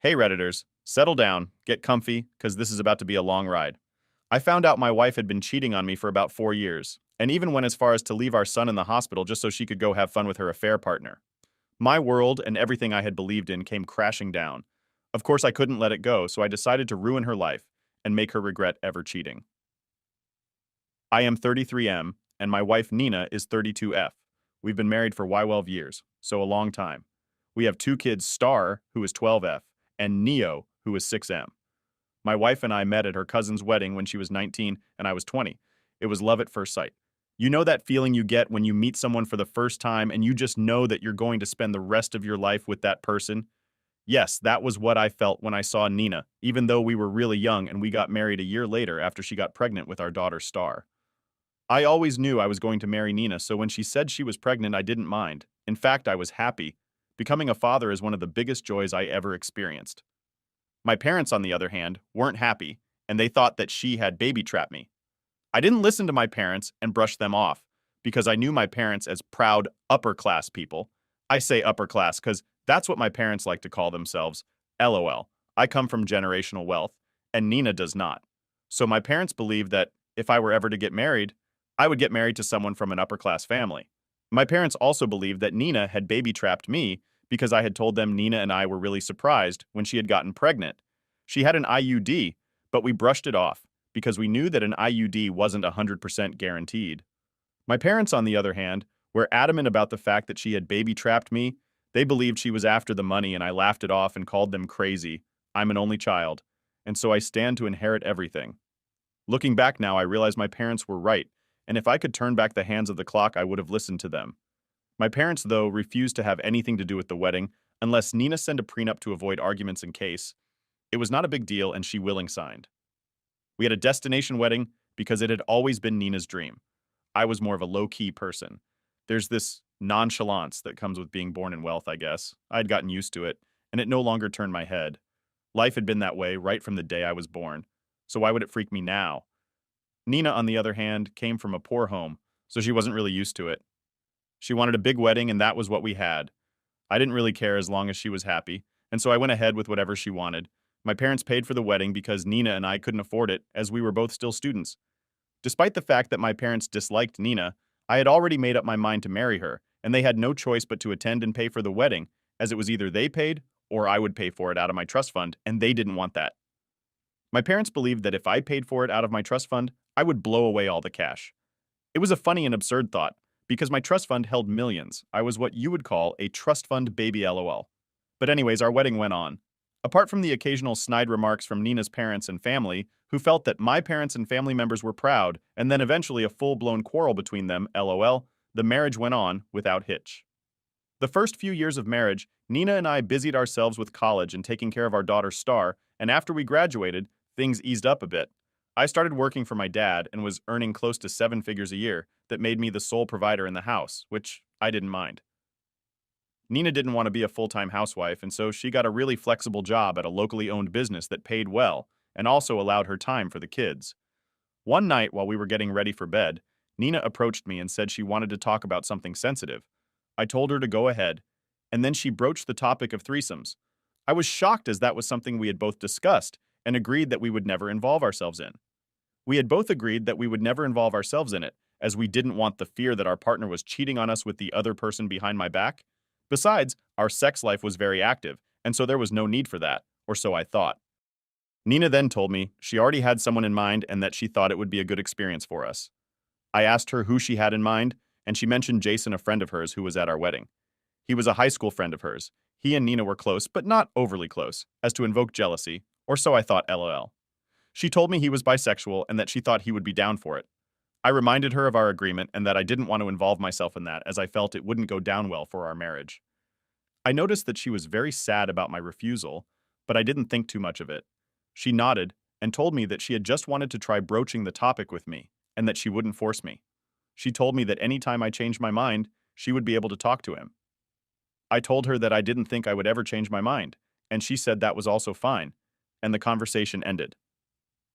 Hey Redditors, settle down, get comfy, because this is about to be a long ride. I found out my wife had been cheating on me for about 4 years, and even went as far as to leave our son in the hospital just so she could go have fun with her affair partner. My world and everything I had believed in came crashing down. Of course, I couldn't let it go, so I decided to ruin her life and make her regret ever cheating. I am 33M, and my wife Nina is 32F. We've been married for 12 years, so a long time. We have two kids, Star, who is 12F, and Neo, who is 6M. My wife and I met at her cousin's wedding when she was 19 and I was 20. It was love at first sight. You know that feeling you get when you meet someone for the first time and you just know that you're going to spend the rest of your life with that person? Yes, that was what I felt when I saw Nina, even though we were really young and we got married a year later after she got pregnant with our daughter Star. I always knew I was going to marry Nina, so when she said she was pregnant, I didn't mind. In fact, I was happy. Becoming a father is one of the biggest joys I ever experienced. My parents, on the other hand, weren't happy, and they thought that she had baby trapped me. I didn't listen to my parents and brush them off, because I knew my parents as proud, upper class people. I say upper class because that's what my parents like to call themselves. LOL. I come from generational wealth, and Nina does not. So my parents believed that if I were ever to get married, I would get married to someone from an upper class family. My parents also believed that Nina had baby trapped me because I had told them Nina and I were really surprised when she had gotten pregnant. She had an IUD, but we brushed it off because we knew that an IUD wasn't 100% guaranteed. My parents, on the other hand, were adamant about the fact that she had baby trapped me. They believed she was after the money, and I laughed it off and called them crazy. I'm an only child, and so I stand to inherit everything. Looking back now, I realize my parents were right, and if I could turn back the hands of the clock, I would have listened to them. My parents, though, refused to have anything to do with the wedding unless Nina sent a prenup to avoid arguments in case. It was not a big deal, and she willing signed. We had a destination wedding because it had always been Nina's dream. I was more of a low-key person. There's this nonchalance that comes with being born in wealth, I guess. I had gotten used to it, and it no longer turned my head. Life had been that way right from the day I was born, so why would it freak me now? Nina, on the other hand, came from a poor home, so she wasn't really used to it. She wanted a big wedding, and that was what we had. I didn't really care as long as she was happy, and so I went ahead with whatever she wanted. My parents paid for the wedding because Nina and I couldn't afford it, as we were both still students. Despite the fact that my parents disliked Nina, I had already made up my mind to marry her, and they had no choice but to attend and pay for the wedding, as it was either they paid or I would pay for it out of my trust fund, and they didn't want that. My parents believed that if I paid for it out of my trust fund, I would blow away all the cash. It was a funny and absurd thought, because my trust fund held millions. I was what you would call a trust fund baby LOL. But anyways, our wedding went on. Apart from the occasional snide remarks from Nina's parents and family, who felt that my parents and family members were proud, and then eventually a full-blown quarrel between them, LOL, the marriage went on without hitch. The first few years of marriage, Nina and I busied ourselves with college and taking care of our daughter Star, and after we graduated, things eased up a bit. I started working for my dad and was earning close to 7 figures a year that made me the sole provider in the house, which I didn't mind. Nina didn't want to be a full-time housewife, and so she got a really flexible job at a locally owned business that paid well and also allowed her time for the kids. One night while we were getting ready for bed, Nina approached me and said she wanted to talk about something sensitive. I told her to go ahead, and then she broached the topic of threesomes. I was shocked as that was something we had both discussed and agreed that we would never involve ourselves in. We had both agreed that we would never involve ourselves in it, as we didn't want the fear that our partner was cheating on us with the other person behind my back. Besides, our sex life was very active, and so there was no need for that, or so I thought. Nina then told me she already had someone in mind and that she thought it would be a good experience for us. I asked her who she had in mind, and she mentioned Jason, a friend of hers who was at our wedding. He was a high school friend of hers. He and Nina were close, but not overly close, as to invoke jealousy, or so I thought, LOL. She told me he was bisexual and that she thought he would be down for it. I reminded her of our agreement and that I didn't want to involve myself in that as I felt it wouldn't go down well for our marriage. I noticed that she was very sad about my refusal, but I didn't think too much of it. She nodded and told me that she had just wanted to try broaching the topic with me and that she wouldn't force me. She told me that any time I changed my mind, she would be able to talk to him. I told her that I didn't think I would ever change my mind, and she said that was also fine, and the conversation ended.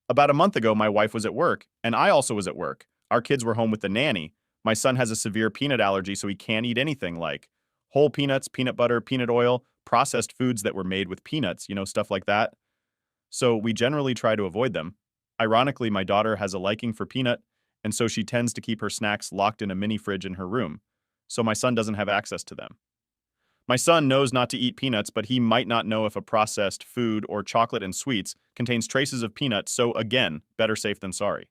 About a month ago, my wife was at work, and I also was at work. Our kids were home with the nanny. My son has a severe peanut allergy, so he can't eat anything like Whole peanuts, peanut butter, peanut oil, processed foods that were made with peanuts, stuff like that. So we generally try to avoid them. Ironically, my daughter has a liking for peanut, and so she tends to keep her snacks locked in a mini fridge in her room, so my son doesn't have access to them. My son knows not to eat peanuts, but he might not know if a processed food or chocolate and sweets contains traces of peanuts, so again, better safe than sorry.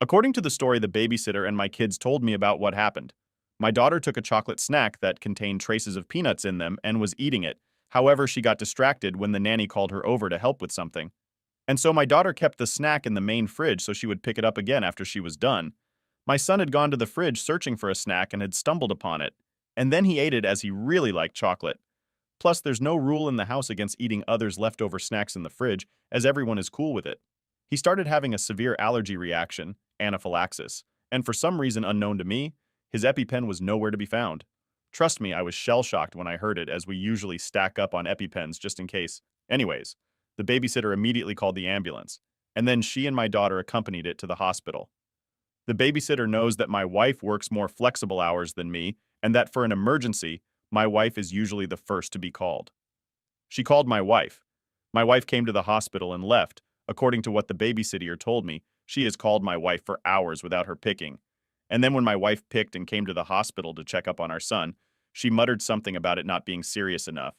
According to the story the babysitter and my kids told me about what happened, my daughter took a chocolate snack that contained traces of peanuts in them and was eating it. However, she got distracted when the nanny called her over to help with something. And so my daughter kept the snack in the main fridge so she would pick it up again after she was done. My son had gone to the fridge searching for a snack and had stumbled upon it, and then he ate it as he really liked chocolate. Plus, there's no rule in the house against eating others' leftover snacks in the fridge, as everyone is cool with it. He started having a severe allergy reaction, anaphylaxis, and for some reason unknown to me, his EpiPen was nowhere to be found. Trust me, I was shell-shocked when I heard it, as we usually stack up on EpiPens just in case. Anyways, the babysitter immediately called the ambulance, and then she and my daughter accompanied it to the hospital. The babysitter knows that my wife works more flexible hours than me, and that for an emergency, my wife is usually the first to be called. She called my wife. My wife came to the hospital and left. According to what the babysitter told me, she has called my wife for hours without her picking. And then when my wife picked and came to the hospital to check up on our son, she muttered something about it not being serious enough,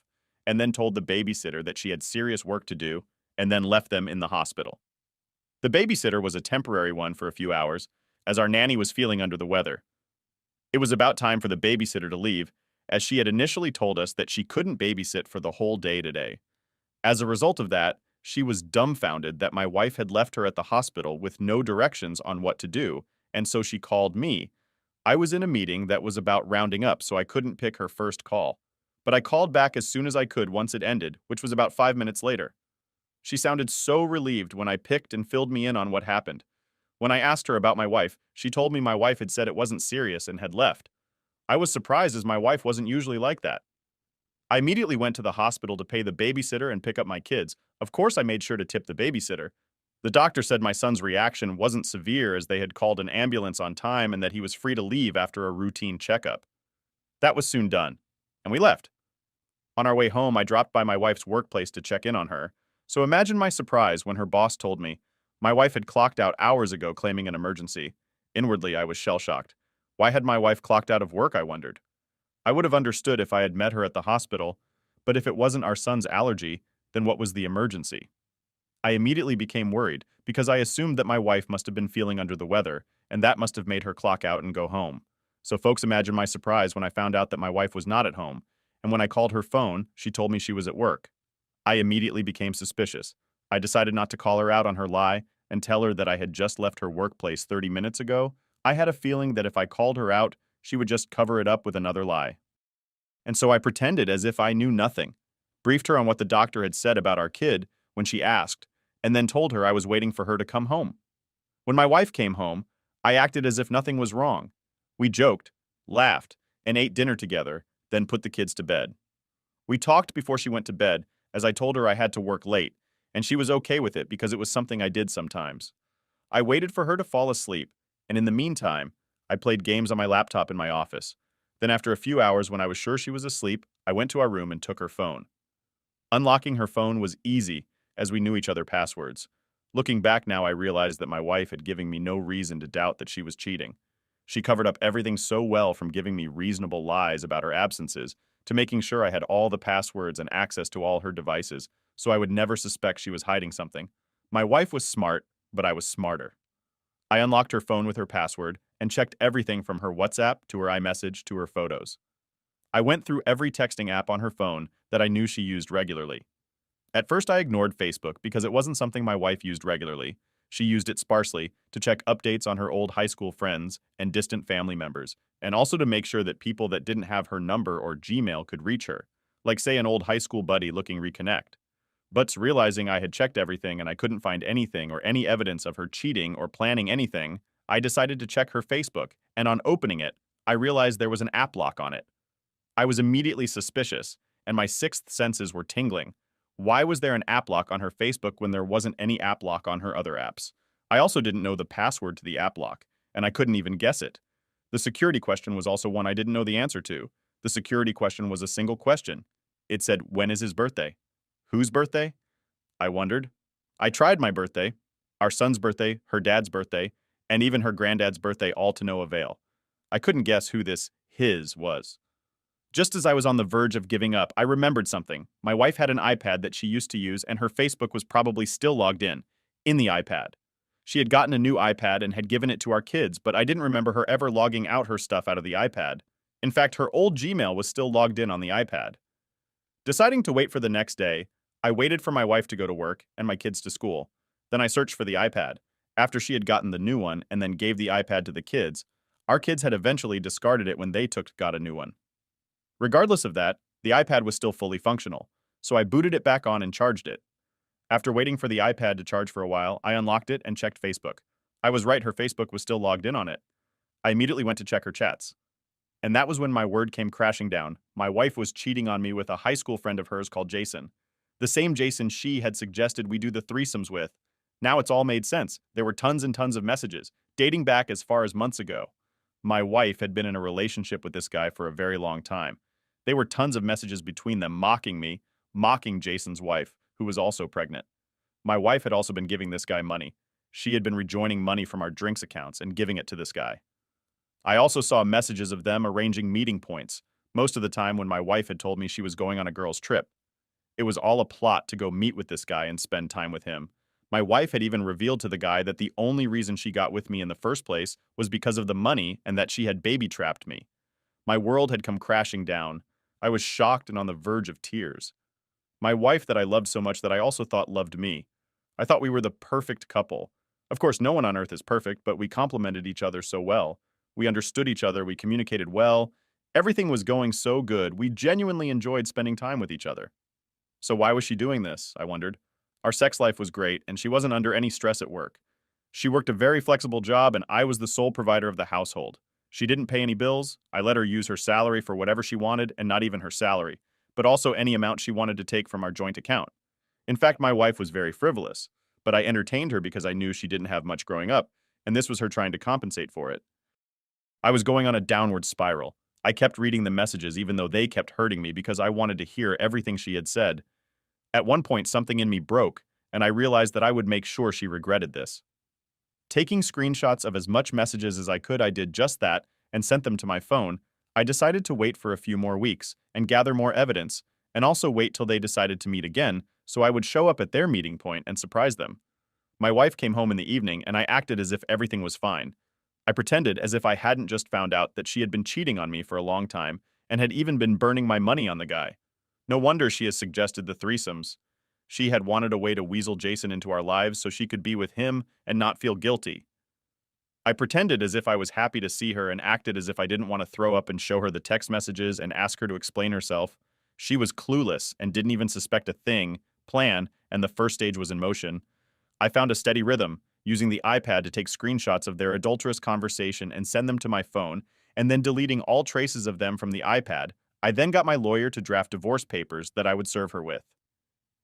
and then told the babysitter that she had serious work to do, and then left them in the hospital. The babysitter was a temporary one for a few hours, as our nanny was feeling under the weather. It was about time for the babysitter to leave, as she had initially told us that she couldn't babysit for the whole day today. As a result of that, she was dumbfounded that my wife had left her at the hospital with no directions on what to do, and so she called me. I was in a meeting that was about rounding up, so I couldn't pick her first call. But I called back as soon as I could once it ended, which was about 5 minutes later. She sounded so relieved when I picked and filled me in on what happened. When I asked her about my wife, she told me my wife had said it wasn't serious and had left. I was surprised as my wife wasn't usually like that. I immediately went to the hospital to pay the babysitter and pick up my kids. Of course, I made sure to tip the babysitter. The doctor said my son's reaction wasn't severe as they had called an ambulance on time and that he was free to leave after a routine checkup. That was soon done, and we left. On our way home, I dropped by my wife's workplace to check in on her. So imagine my surprise when her boss told me my wife had clocked out hours ago claiming an emergency. Inwardly, I was shell-shocked. Why had my wife clocked out of work, I wondered. I would have understood if I had met her at the hospital, but if it wasn't our son's allergy, then what was the emergency? I immediately became worried because I assumed that my wife must have been feeling under the weather, and that must have made her clock out and go home. So folks imagine my surprise when I found out that my wife was not at home, and when I called her phone, she told me she was at work. I immediately became suspicious. I decided not to call her out on her lie and tell her that I had just left her workplace 30 minutes ago. I had a feeling that if I called her out, she would just cover it up with another lie. And so I pretended as if I knew nothing, briefed her on what the doctor had said about our kid when she asked, and then told her I was waiting for her to come home. When my wife came home, I acted as if nothing was wrong. We joked, laughed, and ate dinner together, then put the kids to bed. We talked before she went to bed, as I told her I had to work late, and she was okay with it because it was something I did sometimes. I waited for her to fall asleep, and in the meantime, I played games on my laptop in my office. Then after a few hours when I was sure she was asleep, I went to our room and took her phone. Unlocking her phone was easy, as we knew each other passwords. Looking back now, I realized that my wife had given me no reason to doubt that she was cheating. She covered up everything so well, from giving me reasonable lies about her absences to making sure I had all the passwords and access to all her devices, so I would never suspect she was hiding something. My wife was smart, but I was smarter. I unlocked her phone with her password and checked everything from her WhatsApp to her iMessage to her photos. I went through every texting app on her phone that I knew she used regularly. At first, I ignored Facebook because it wasn't something my wife used regularly. She used it sparsely to check updates on her old high school friends and distant family members, and also to make sure that people that didn't have her number or Gmail could reach her, like say an old high school buddy looking reconnect. But realizing I had checked everything and I couldn't find anything or any evidence of her cheating or planning anything, I decided to check her Facebook, and on opening it, I realized there was an app lock on it. I was immediately suspicious, and my sixth senses were tingling. Why was there an app lock on her Facebook when there wasn't any app lock on her other apps? I also didn't know the password to the app lock, and I couldn't even guess it. The security question was also one I didn't know the answer to. The security question was a single question. It said, when is his birthday? Whose birthday? I wondered. I tried my birthday, our son's birthday, her dad's birthday, and even her granddad's birthday, all to no avail. I couldn't guess who this his was. Just as I was on the verge of giving up, I remembered something. My wife had an iPad that she used to use, and her Facebook was probably still logged in the iPad. She had gotten a new iPad and had given it to our kids, but I didn't remember her ever logging out her stuff out of the iPad. In fact, her old Gmail was still logged in on the iPad. Deciding to wait for the next day, I waited for my wife to go to work and my kids to school. Then I searched for the iPad. After she had gotten the new one and then gave the iPad to the kids, our kids had eventually discarded it when they got a new one. Regardless of that, the iPad was still fully functional, so I booted it back on and charged it. After waiting for the iPad to charge for a while, I unlocked it and checked Facebook. I was right, her Facebook was still logged in on it. I immediately went to check her chats. And that was when my word came crashing down. My wife was cheating on me with a high school friend of hers called Jason. The same Jason she had suggested we do the threesomes with. Now it's all made sense. There were tons and tons of messages, dating back as far as months ago. My wife had been in a relationship with this guy for a very long time. There were tons of messages between them mocking me, mocking Jason's wife, who was also pregnant. My wife had also been giving this guy money. She had been rejoining money from our drinks accounts and giving it to this guy. I also saw messages of them arranging meeting points, most of the time when my wife had told me she was going on a girl's trip. It was all a plot to go meet with this guy and spend time with him. My wife had even revealed to the guy that the only reason she got with me in the first place was because of the money and that she had baby-trapped me. My world had come crashing down. I was shocked and on the verge of tears. My wife that I loved so much that I also thought loved me. I thought we were the perfect couple. Of course, no one on earth is perfect, but we complemented each other so well. We understood each other, we communicated well. Everything was going so good, we genuinely enjoyed spending time with each other. So why was she doing this, I wondered. Our sex life was great, and she wasn't under any stress at work. She worked a very flexible job, and I was the sole provider of the household. She didn't pay any bills. I let her use her salary for whatever she wanted, and not even her salary, but also any amount she wanted to take from our joint account. In fact, my wife was very frivolous, but I entertained her because I knew she didn't have much growing up, and this was her trying to compensate for it. I was going on a downward spiral. I kept reading the messages even though they kept hurting me because I wanted to hear everything she had said. At one point, something in me broke, and I realized that I would make sure she regretted this. Taking screenshots of as much messages as I could, I did just that and sent them to my phone. I decided to wait for a few more weeks and gather more evidence, and also wait till they decided to meet again so I would show up at their meeting point and surprise them. My wife came home in the evening, and I acted as if everything was fine. I pretended as if I hadn't just found out that she had been cheating on me for a long time and had even been burning my money on the guy. No wonder she has suggested the threesomes. She had wanted a way to weasel Jason into our lives so she could be with him and not feel guilty. I pretended as if I was happy to see her and acted as if I didn't want to throw up and show her the text messages and ask her to explain herself. She was clueless and didn't even suspect a plan, and the first stage was in motion. I found a steady rhythm, using the iPad to take screenshots of their adulterous conversation and send them to my phone, and then deleting all traces of them from the iPad. I then got my lawyer to draft divorce papers that I would serve her with.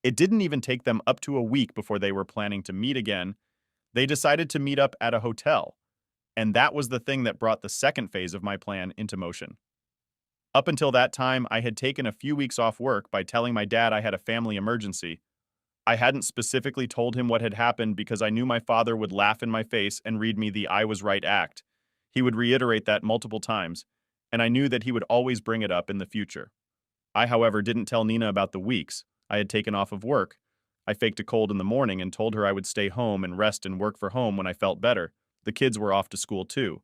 It didn't even take them up to a week before they were planning to meet again. They decided to meet up at a hotel, and that was the thing that brought the second phase of my plan into motion. Up until that time, I had taken a few weeks off work by telling my dad I had a family emergency. I hadn't specifically told him what had happened because I knew my father would laugh in my face and read me the I was right act. He would reiterate that multiple times, and I knew that he would always bring it up in the future. I, however, didn't tell Nina about the weeks I had taken off of work. I faked a cold in the morning and told her I would stay home and rest and work for home when I felt better. The kids were off to school too.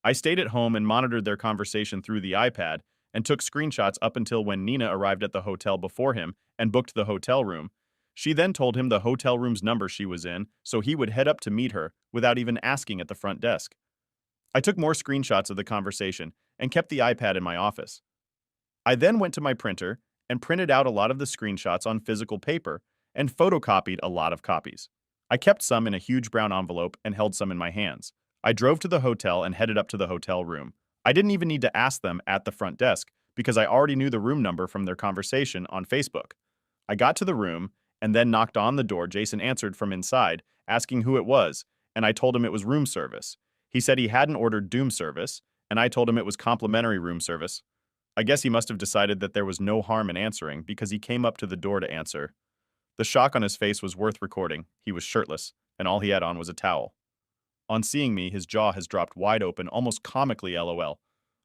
I stayed at home and monitored their conversation through the iPad and took screenshots up until when Nina arrived at the hotel before him and booked the hotel room. She then told him the hotel room's number she was in, so he would head up to meet her without even asking at the front desk. I took more screenshots of the conversation and kept the iPad in my office. I then went to my printer and printed out a lot of the screenshots on physical paper and photocopied a lot of copies. I kept some in a huge brown envelope and held some in my hands. I drove to the hotel and headed up to the hotel room. I didn't even need to ask them at the front desk because I already knew the room number from their conversation on Facebook. I got to the room and then knocked on the door. Jason answered from inside, asking who it was, and I told him it was room service. He said he hadn't ordered Doom service, and I told him it was complimentary room service. I guess he must have decided that there was no harm in answering because he came up to the door to answer. The shock on his face was worth recording. He was shirtless, and all he had on was a towel. On seeing me, his jaw has dropped wide open, almost comically LOL.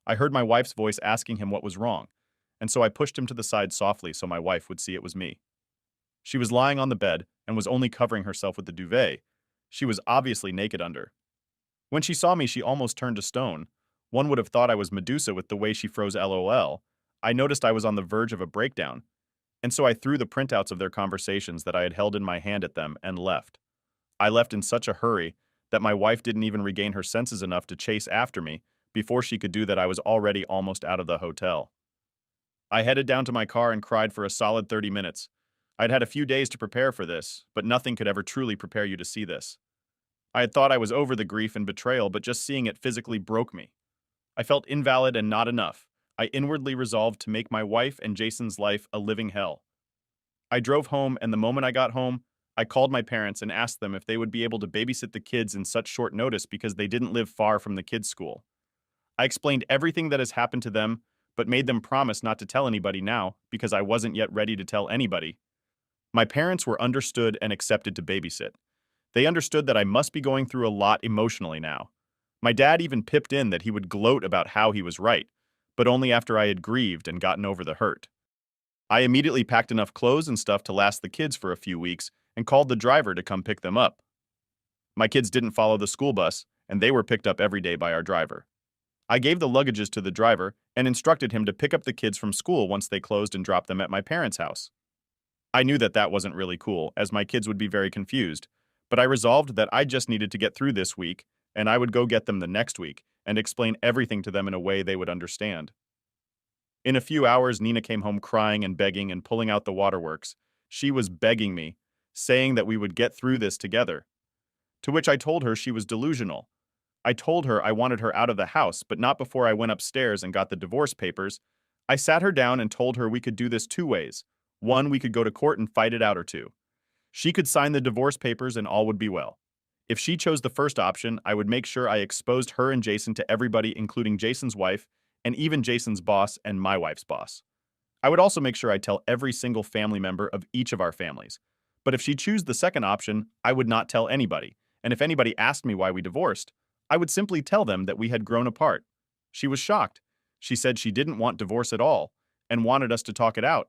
I heard my wife's voice asking him what was wrong, and so I pushed him to the side softly so my wife would see it was me. She was lying on the bed and was only covering herself with the duvet. She was obviously naked under. When she saw me, she almost turned to stone. One would have thought I was Medusa with the way she froze LOL. I noticed I was on the verge of a breakdown, and so I threw the printouts of their conversations that I had held in my hand at them and left. I left in such a hurry that my wife didn't even regain her senses enough to chase after me. Before she could do that, I was already almost out of the hotel. I headed down to my car and cried for a solid 30 minutes. I'd had a few days to prepare for this, but nothing could ever truly prepare you to see this. I had thought I was over the grief and betrayal, but just seeing it physically broke me. I felt invalid and not enough. I inwardly resolved to make my wife and Jason's life a living hell. I drove home, and the moment I got home, I called my parents and asked them if they would be able to babysit the kids in such short notice because they didn't live far from the kids' school. I explained everything that has happened to them, but made them promise not to tell anybody now because I wasn't yet ready to tell anybody. My parents were understood and accepted to babysit. They understood that I must be going through a lot emotionally now. My dad even pipped in that he would gloat about how he was right, but only after I had grieved and gotten over the hurt. I immediately packed enough clothes and stuff to last the kids for a few weeks and called the driver to come pick them up. My kids didn't follow the school bus, and they were picked up every day by our driver. I gave the luggages to the driver and instructed him to pick up the kids from school once they closed and drop them at my parents' house. I knew that that wasn't really cool, as my kids would be very confused, but I resolved that I just needed to get through this week, and I would go get them the next week and explain everything to them in a way they would understand. In a few hours, Nina came home crying and begging and pulling out the waterworks. She was begging me, saying that we would get through this together. To which I told her she was delusional. I told her I wanted her out of the house, but not before I went upstairs and got the divorce papers. I sat her down and told her we could do this two ways. One, we could go to court and fight it out, or two, she could sign the divorce papers and all would be well. If she chose the first option, I would make sure I exposed her and Jason to everybody, including Jason's wife, and even Jason's boss and my wife's boss. I would also make sure I tell every single family member of each of our families. But if she chose the second option, I would not tell anybody, and if anybody asked me why we divorced, I would simply tell them that we had grown apart. She was shocked. She said she didn't want divorce at all, and wanted us to talk it out.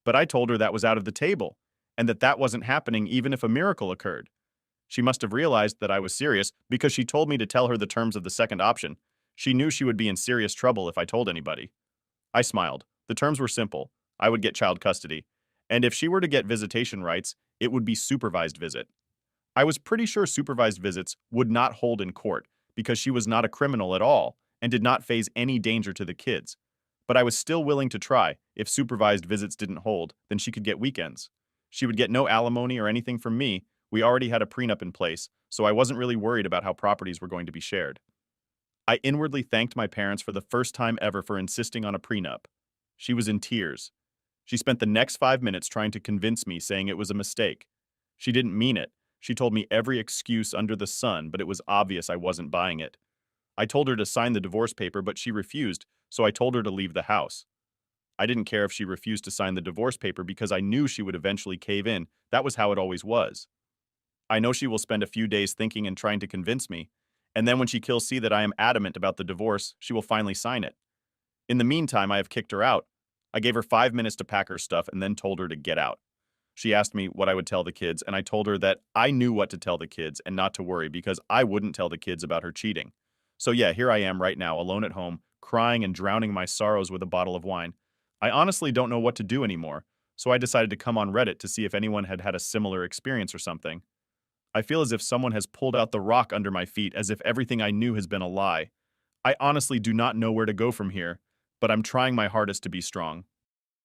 But I told her that was out of the table, and that that wasn't happening even if a miracle occurred. She must have realized that I was serious because she told me to tell her the terms of the second option. She knew she would be in serious trouble if I told anybody. I smiled. The terms were simple. I would get child custody, and if she were to get visitation rights, it would be supervised visit. I was pretty sure supervised visits would not hold in court because she was not a criminal at all and did not face any danger to the kids. But I was still willing to try. If supervised visits didn't hold, then she could get weekends. She would get no alimony or anything from me. We already had a prenup in place, so I wasn't really worried about how properties were going to be shared. I inwardly thanked my parents for the first time ever for insisting on a prenup. She was in tears. She spent the next 5 minutes trying to convince me, saying it was a mistake. She didn't mean it. She told me every excuse under the sun, but it was obvious I wasn't buying it. I told her to sign the divorce paper, but she refused, so I told her to leave the house. I didn't care if she refused to sign the divorce paper because I knew she would eventually cave in. That was how it always was. I know she will spend a few days thinking and trying to convince me, and then when she kills see that I am adamant about the divorce, she will finally sign it. In the meantime, I have kicked her out. I gave her 5 minutes to pack her stuff and then told her to get out. She asked me what I would tell the kids, and I told her that I knew what to tell the kids and not to worry because I wouldn't tell the kids about her cheating. So yeah, here I am right now, alone at home, crying and drowning my sorrows with a bottle of wine. I honestly don't know what to do anymore, so I decided to come on Reddit to see if anyone had had a similar experience or something. I feel as if someone has pulled out the rock under my feet, as if everything I knew has been a lie. I honestly do not know where to go from here, but I'm trying my hardest to be strong.